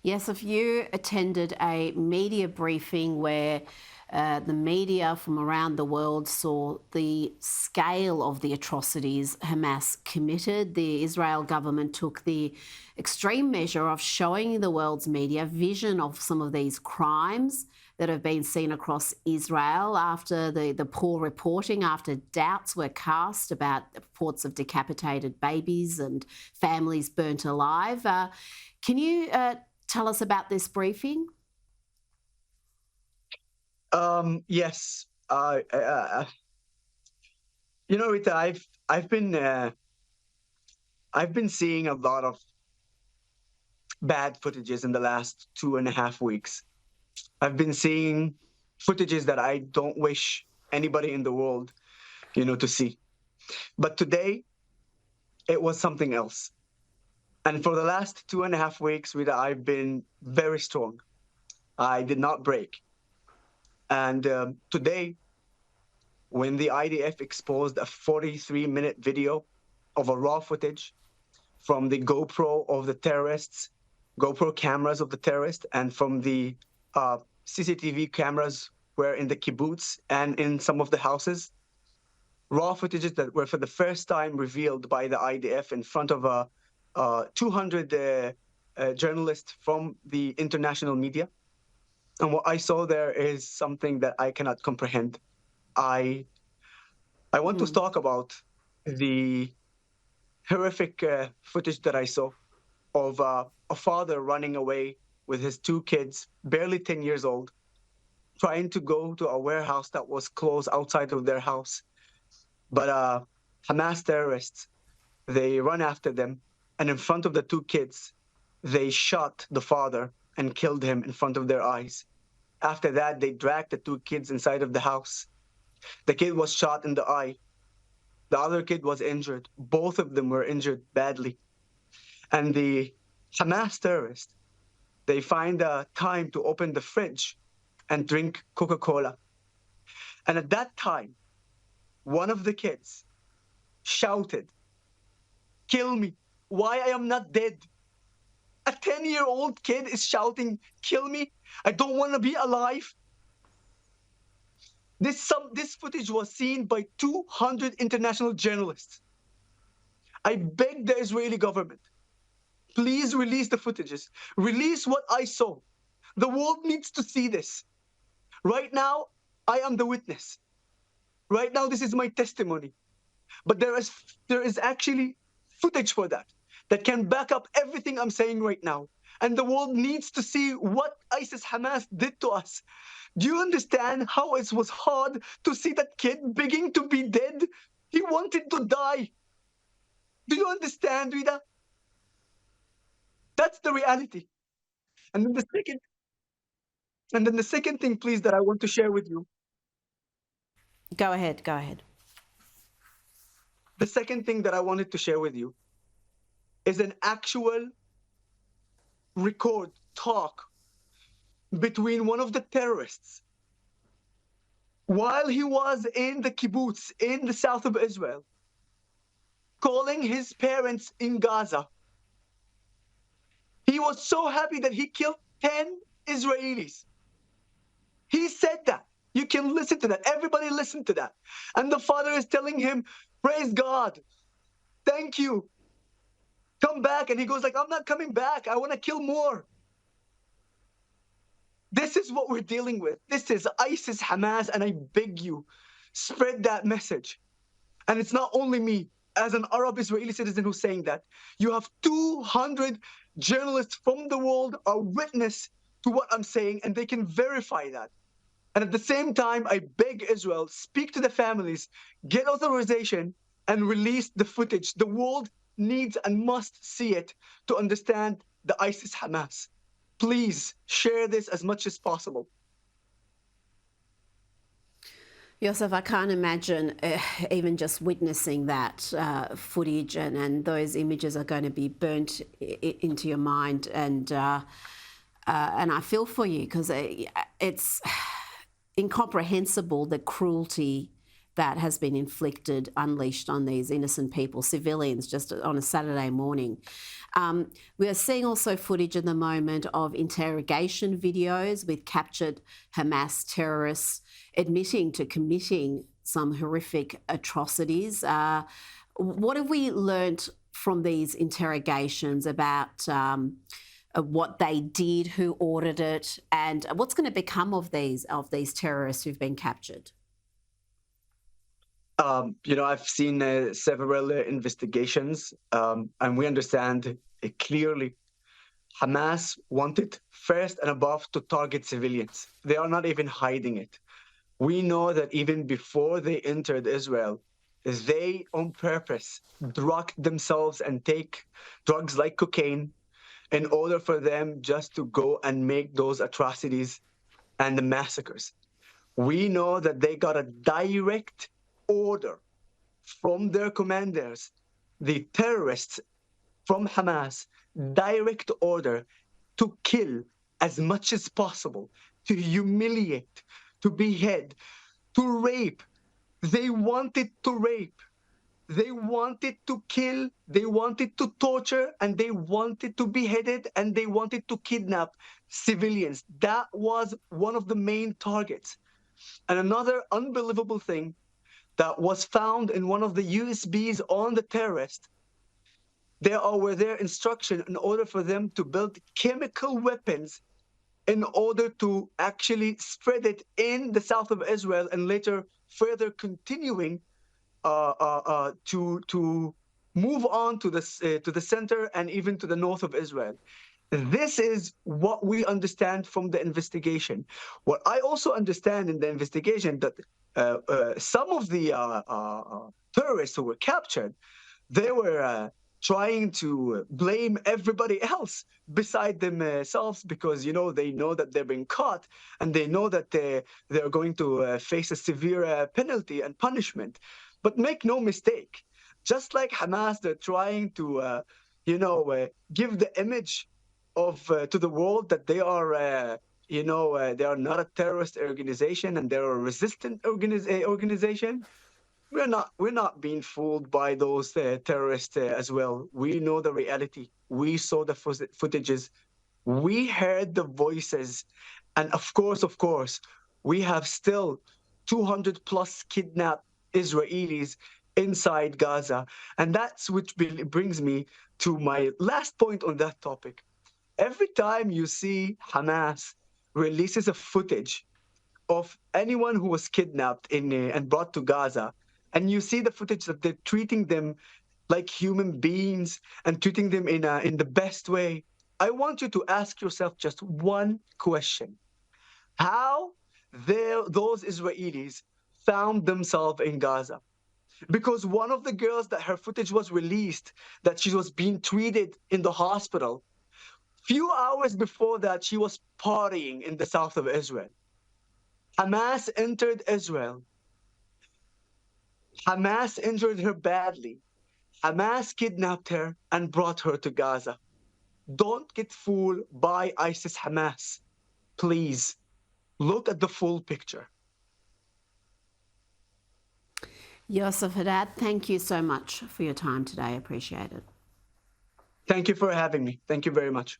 Yes, if you attended a media briefing where the media from around the world saw the scale of the atrocities Hamas committed, the Israel government took the extreme measure of showing the world's media vision of some of these crimes that have been seen across Israel after the poor reporting, after doubts were cast about reports of decapitated babies and families burnt alive. Can you tell us about this briefing? Yes. Rita, I've been seeing a lot of bad footages in the last 2.5 weeks. I've been seeing footages that I don't wish anybody in the world, to see. But today, it was something else. And for the last 2.5 weeks, Rita, I've been very strong. I did not break. And today, when the IDF exposed a 43-minute video of a raw footage from the GoPro of the terrorists, GoPro cameras of the terrorists, and from the CCTV cameras were in the kibbutz and in some of the houses. Raw footages that were for the first time revealed by the IDF in front of 200 journalists from the international media. And what I saw there is something that I cannot comprehend. I want to talk about the horrific footage that I saw of a father running away with his two kids, barely 10 years old, trying to go to a warehouse that was closed outside of their house. But Hamas terrorists, they run after them, and in front of the two kids, they shot the father and killed him in front of their eyes. After that, they dragged the two kids inside of the house. The kid was shot in the eye. The other kid was injured. Both of them were injured badly. And the Hamas terrorists, they find time to open the fridge and drink Coca-Cola. And at that time, one of the kids shouted, "Kill me. Why I am not dead?" A 10-year-old kid is shouting, "Kill me. I don't want to be alive." This footage was seen by 200 international journalists. I beg the Israeli government, please release the footages. Release what I saw. The world needs to see this. Right now, I am the witness. Right now, this is my testimony. But there is actually footage for that can back up everything I'm saying right now. And the world needs to see what ISIS-Hamas did to us. Do you understand how it was hard to see that kid begging to be dead? He wanted to die. Do you understand, Rita? That's the reality. And then the second thing, please, that I want to share with you. Go ahead, go ahead. The second thing that I wanted to share with you is an actual record talk between one of the terrorists while he was in the kibbutz in the south of Israel, calling his parents in Gaza. He was so happy that he killed 10 Israelis. He said that. You can listen to that. Everybody listen to that. And the father is telling him, "Praise God. Thank you. Come back." And he goes like, "I'm not coming back. I want to kill more." This is what we're dealing with. This is ISIS-Hamas, and I beg you, spread that message. And it's not only me, as an Arab Israeli citizen who's saying that. You have 200 journalists from the world are witness to what I'm saying, and they can verify that. And at the same time, I beg Israel, speak to the families, get authorization, and release the footage. The world needs and must see it to understand the ISIS-Hamas. Please share this as much as possible. Yoseph, I can't imagine even just witnessing that footage, and those images are going to be burnt into your mind. And I feel for you, because it's incomprehensible, the cruelty that has been unleashed on these innocent people, civilians, just on a Saturday morning. We are seeing also footage at the moment of interrogation videos with captured Hamas terrorists admitting to committing some horrific atrocities. What have we learnt from these interrogations about what they did, who ordered it, and what's going to become of these terrorists who've been captured? I've seen several investigations, and we understand clearly Hamas wanted first and above to target civilians. They are not even hiding it. We know that even before they entered Israel, they on purpose drugged themselves and take drugs like cocaine in order for them just to go and make those atrocities and the massacres. We know that they got a direct order from their commanders, the terrorists from Hamas, direct order to kill as much as possible, to humiliate, to behead, to rape. They wanted to rape. They wanted to kill, they wanted to torture, and they wanted to beheaded, and they wanted to kidnap civilians. That was one of the main targets. And another unbelievable thing that was found in one of the USBs on the terrorist, were their instruction in order for them to build chemical weapons in order to actually spread it in the south of Israel and later further continuing to move on to the center and even to the north of Israel. This is what we understand from the investigation. What I also understand in the investigation that some of the terrorists who were captured, they were trying to blame everybody else beside themselves because they know that they're being caught and they know that they're going to face a severe penalty and punishment. But make no mistake, just like Hamas, they're trying to give the image of to the world that they are they are not a terrorist organization and they're a resistant organization. We're not being fooled by those terrorists as well. We know the reality. We saw the footages. We heard the voices, and of course, we have still 200 plus kidnapped Israelis inside Gaza, and that's which brings me to my last point on that topic. Every time you see Hamas releases a footage of anyone who was kidnapped and brought to Gaza, and you see the footage that they're treating them like human beings and treating them in the best way. I want you to ask yourself just one question: how those Israelis found themselves in Gaza? Because one of the girls that her footage was released, that she was being treated in the hospital, few hours before that, she was partying in the south of Israel. Hamas entered Israel. Hamas injured her badly. Hamas kidnapped her and brought her to Gaza. Don't get fooled by ISIS-Hamas. Please, look at the full picture. Yoseph, Haddad, thank you so much for your time today. I appreciate it. Thank you for having me. Thank you very much.